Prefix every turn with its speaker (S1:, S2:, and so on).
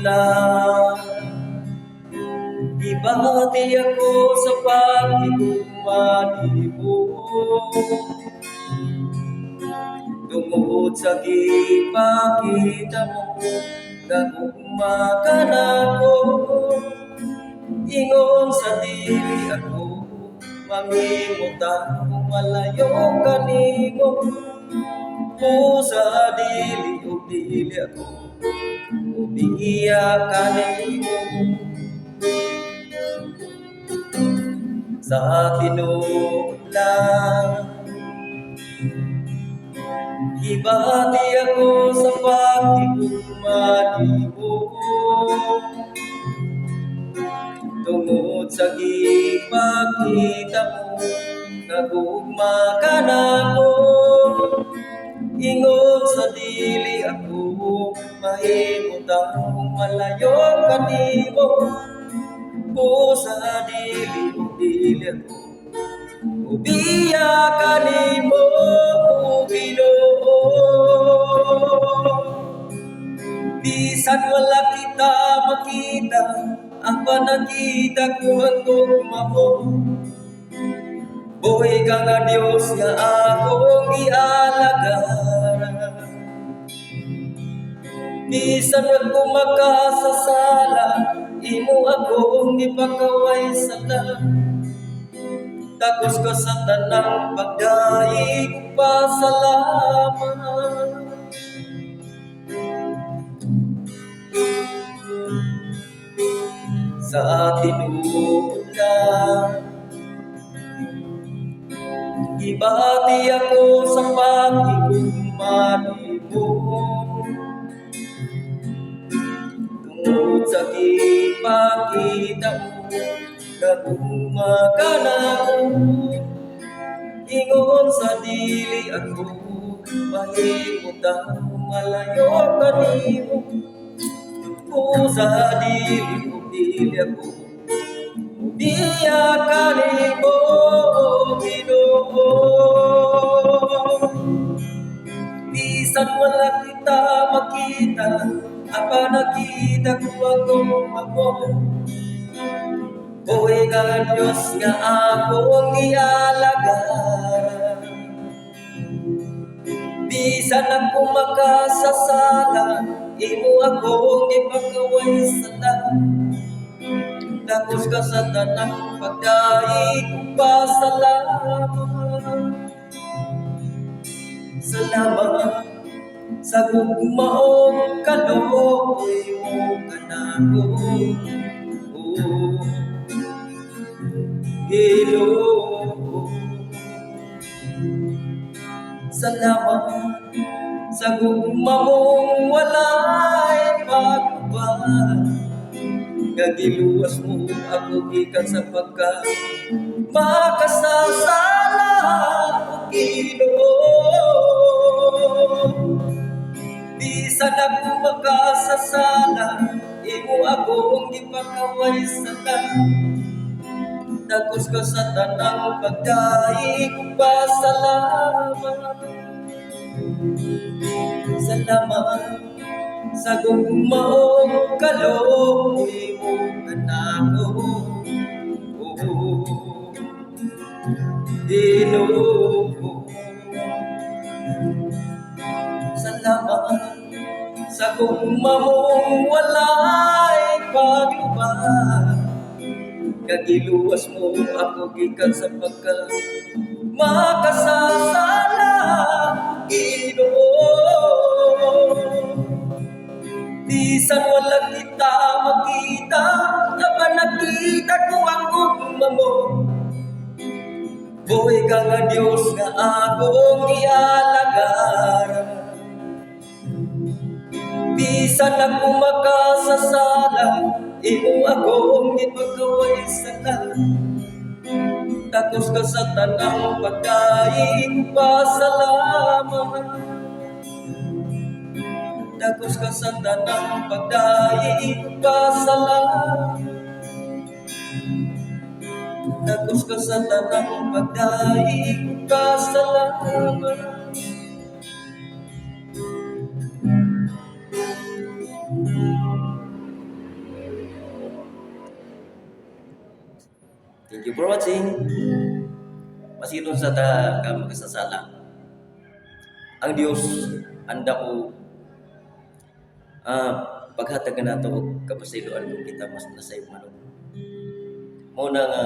S1: lang. Ibati ako sa pag-igumani mo, tungod sa gipakita mo, nagugma ka na ko. Ingon sa dili ako, mangimutan kung malayo kanimo. Sa dili o dili ako, umiiyak kanimo. Sa tinuod lang, ibati ako sa pag-igumani mo, tungod sa gipakita mo, nagugma ka na ko. Ingon sa dili ako, mahimutan kung malayo kanimo. Sa dili o dili ako, ubiya kanimo, Ginoo. Bisan wala kita makita, ang panakita ko ang tugma mo. Buhay ka nga Diyos nga akong ialagaran. Bisan ako makasasala, imo akong ipakaway sala. Takos ka sa tanang pagdaig, pasalamat. Sa tinuod lang, ibati ako sa pag-igumani mo, tungod sa gipakita mo, nagugma ka na ko. Ingon sa dili ako, mahimutan malayo kanimo. Sa dili o dili ako, ubiya kanimo, Ginoo. Bisan wala kita makita, apa nakita ko ang tugma mo. Buhay ka Diyos nga akong ialagaran. Bisan ako makasasala, imo akong ipakaway sala. Takos ka sa tanang pagdaig, pasalamat. Salamat sa gugmaong kaloy mo kanako, Ginoo. Salamat sa gugma mong walay pagbabago, gagiluwas mo ako gikan sa pagka makasasala, Ginoo. Bisan ako makasasala, imo akong gipakaway sala. Takos ka sa tanang pagdaig, pasalamat. Salamat sa gugmaong kaloy mo kanako, Ginoo. Salamat sa gugma mong walay paglubag, kagiluwas mo ako gikan sa pagka makasasala, Ginoo. Bisan wala kita makita, taba nakita ko ang gugma mo. Buhay ka nga Diyos nga akong ialagaran. Bisan ako makasasala, imo akong ipagaway sala. Takos ka sa tanang pagdaig, pasalamat. Takos ka sa tanang pagdaig, pasalamat. Takos ka sa tanang pagdaig, pasalamat. Thank you for watching. Masinon sa ta ka makasasala. Ang Dios anda ko paghatag na nato og kapasiloan kung kita mas nasayop manong. Mao na nga